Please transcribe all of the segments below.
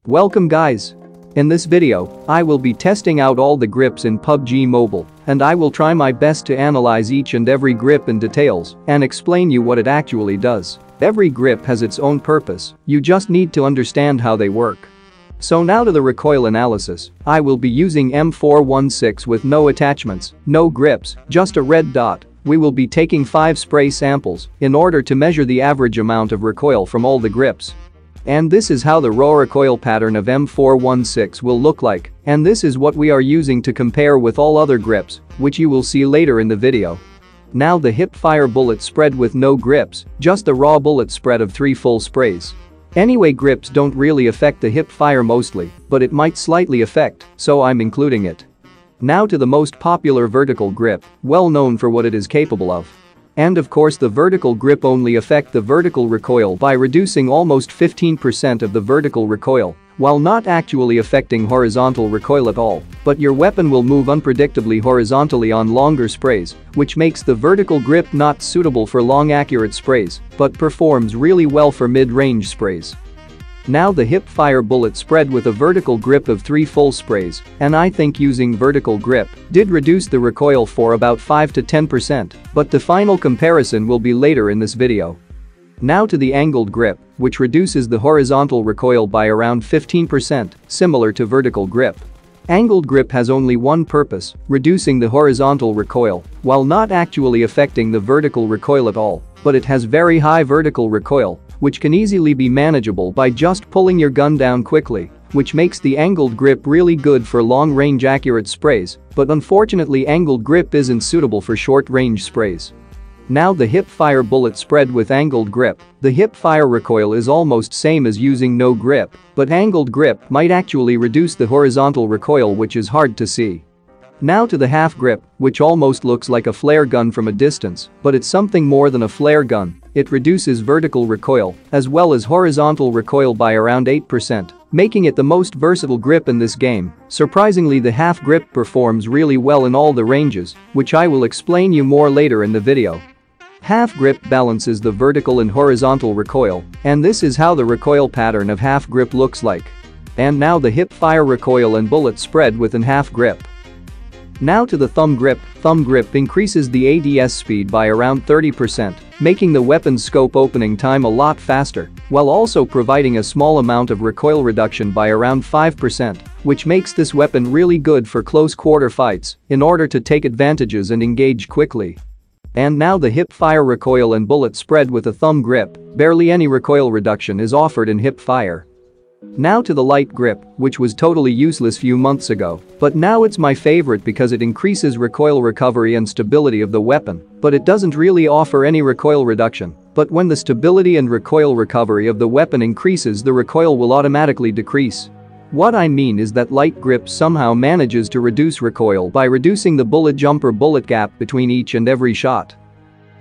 Welcome guys. In this video, I will be testing out all the grips in PUBG Mobile, and I will try my best to analyze each and every grip in details and explain you what it actually does. Every grip has its own purpose, you just need to understand how they work. So now to the recoil analysis. I will be using M416 with no attachments, no grips, just a red dot. We will be taking 5 spray samples in order to measure the average amount of recoil from all the grips. And this is how the raw recoil pattern of M416 will look like, and this is what we are using to compare with all other grips, which you will see later in the video. Now the hip fire bullet spread with no grips, just the raw bullet spread of 3 full sprays. Anyway, grips don't really affect the hip fire mostly, but it might slightly affect, so I'm including it. Now to the most popular vertical grip, well known for what it is capable of. And of course the vertical grip only affect the vertical recoil by reducing almost 15% of the vertical recoil, while not actually affecting horizontal recoil at all, but your weapon will move unpredictably horizontally on longer sprays, which makes the vertical grip not suitable for long accurate sprays, but performs really well for mid-range sprays. Now the hip fire bullet spread with a vertical grip of 3 full sprays, and I think using vertical grip did reduce the recoil for about 5 to 10%, but the final comparison will be later in this video. Now to the angled grip, which reduces the horizontal recoil by around 15%, similar to vertical grip. Angled grip has only one purpose, reducing the horizontal recoil, while not actually affecting the vertical recoil at all, but it has very high vertical recoil, which can easily be manageable by just pulling your gun down quickly, which makes the angled grip really good for long-range accurate sprays, but unfortunately angled grip isn't suitable for short-range sprays. Now the hip fire bullet spread with angled grip. The hip fire recoil is almost same as using no grip, but angled grip might actually reduce the horizontal recoil, which is hard to see. Now to the half grip, which almost looks like a flare gun from a distance, but it's something more than a flare gun. It reduces vertical recoil as well as horizontal recoil by around 8%, making it the most versatile grip in this game. Surprisingly, the half grip performs really well in all the ranges, which I will explain you more later in the video. Half grip balances the vertical and horizontal recoil, and this is how the recoil pattern of half grip looks like. And now the hip fire recoil and bullet spread within half grip. Now to the thumb grip. Thumb grip increases the ADS speed by around 30%, making the weapon's scope opening time a lot faster, while also providing a small amount of recoil reduction by around 5%, which makes this weapon really good for close quarter fights in order to take advantages and engage quickly. And now the hip fire recoil and bullet spread with a thumb grip. Barely any recoil reduction is offered in hip fire. Now to the light grip, which was totally useless few months ago, but now it's my favorite because it increases recoil recovery and stability of the weapon, but it doesn't really offer any recoil reduction. But when the stability and recoil recovery of the weapon increases, the recoil will automatically decrease. What I mean is that light grip somehow manages to reduce recoil by reducing the bullet jump or bullet gap between each and every shot.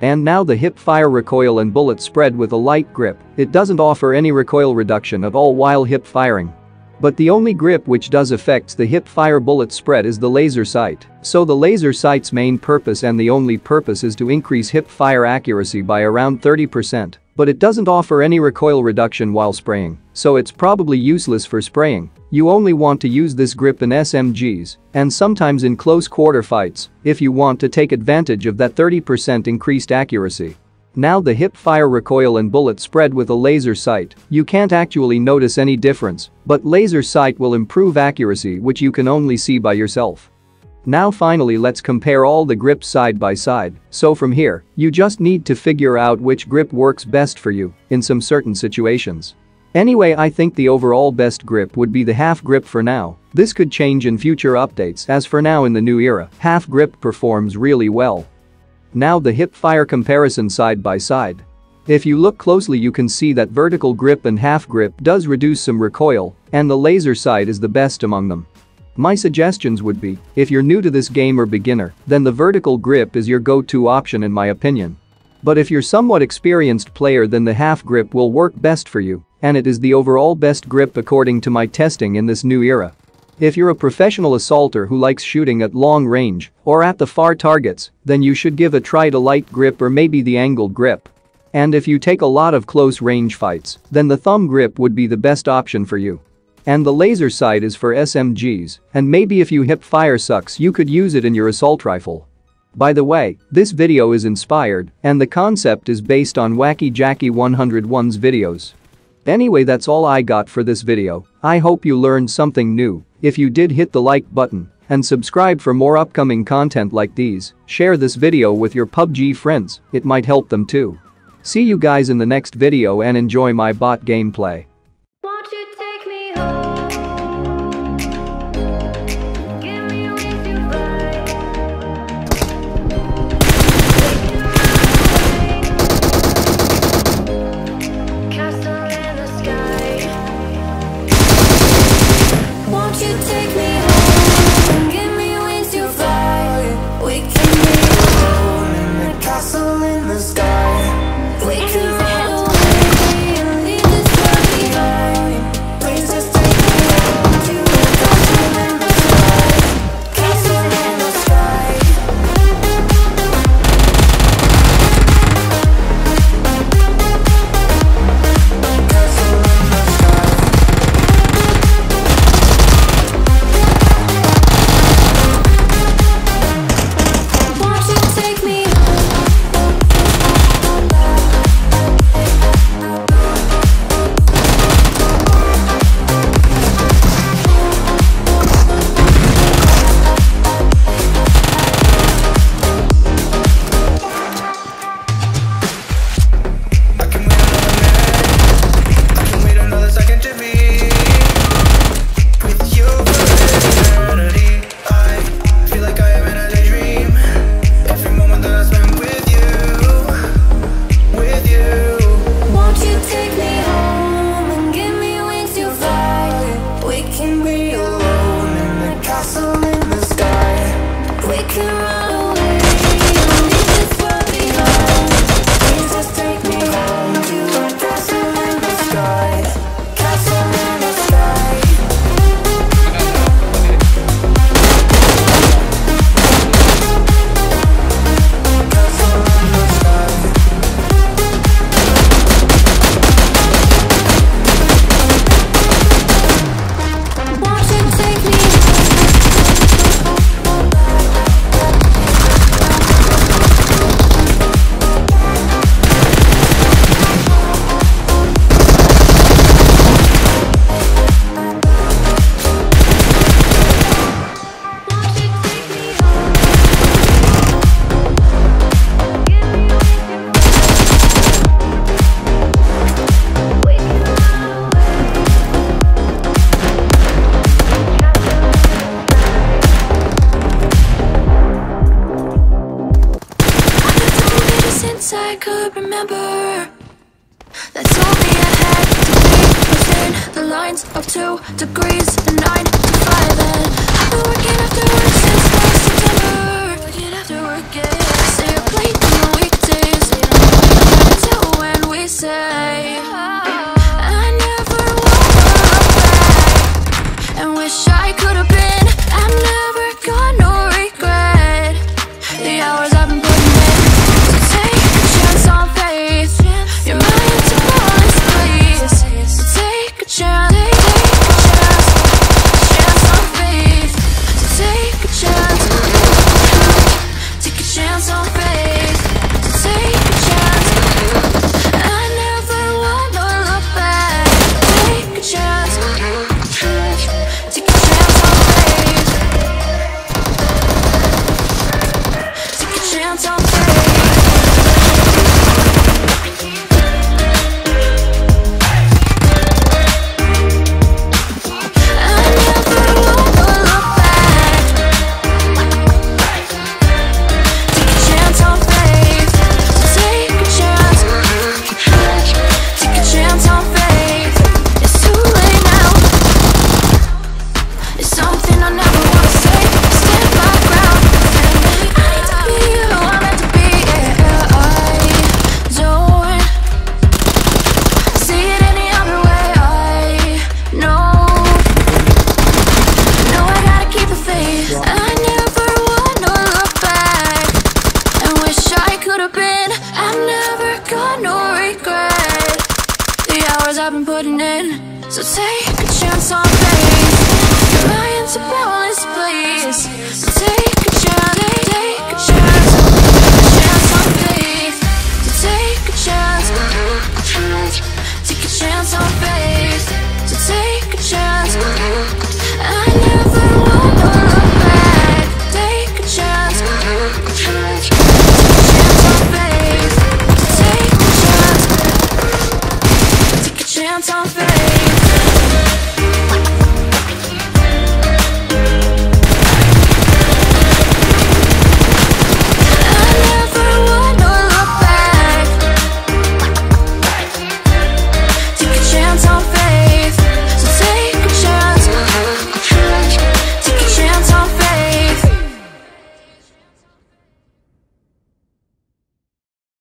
And now the hip fire recoil and bullet spread with a light grip. It doesn't offer any recoil reduction at all while hip firing. But the only grip which does affects the hip fire bullet spread is the laser sight. So the laser sight's main purpose and the only purpose is to increase hip fire accuracy by around 30%. But it doesn't offer any recoil reduction while spraying, so it's probably useless for spraying. You only want to use this grip in SMGs and sometimes in close quarter fights if you want to take advantage of that 30% increased accuracy. Now the hip fire recoil and bullet spread with a laser sight. You can't actually notice any difference, but laser sight will improve accuracy, which you can only see by yourself. Now finally let's compare all the grips side by side. So from here, you just need to figure out which grip works best for you in some certain situations. Anyway, I think the overall best grip would be the half grip for now. This could change in future updates, as for now in the new era, half grip performs really well. Now the hip fire comparison side by side. If you look closely, you can see that vertical grip and half grip does reduce some recoil, and the laser sight is the best among them. My suggestions would be, if you're new to this game or beginner, then the vertical grip is your go-to option in my opinion. But if you're somewhat experienced player, then the half grip will work best for you, and it is the overall best grip according to my testing in this new era. If you're a professional assaulter who likes shooting at long range or at the far targets, then you should give a try to light grip or maybe the angled grip. And if you take a lot of close range fights, then the thumb grip would be the best option for you. And the laser sight is for SMGs, and maybe if you hip fire sucks you could use it in your assault rifle. By the way, this video is inspired, and the concept is based on Wacky Jackie 101's videos. Anyway, that's all I got for this video. I hope you learned something new. If you did, hit the like button and subscribe for more upcoming content like these. Share this video with your PUBG friends, it might help them too. See you guys in the next video and enjoy my bot gameplay. Won't you take me home? Give me a reason why. Castle in the sky. Won't you take me home? Give me wings to fly. We can be alone in the castle in the sky. We can run away and leave this world behind. Please just take me home to the castle in the sky. Castle in the sky. Castle in the sky. Won't you take me I could remember that told me I had to be within the lines of 2 degrees and 9 to 5. And I've been working after work since last September. Working after work, yeah. Stay up late on the weekdays until when we say I never walk away and wish I could have been. I've never got no regret. The hours I've been putting in to take a chance on faith. You're mine to promise, please. So take a chance, chance on faith. So take a chance on faith. So take a chance. I never faith. Trying to balance, please. So take a chance, take a chance, a chance on faith. So take a chance, take a chance on faith. So take a chance, and I never wanna look back. Take a chance, take a chance on faith. So take a chance on faith.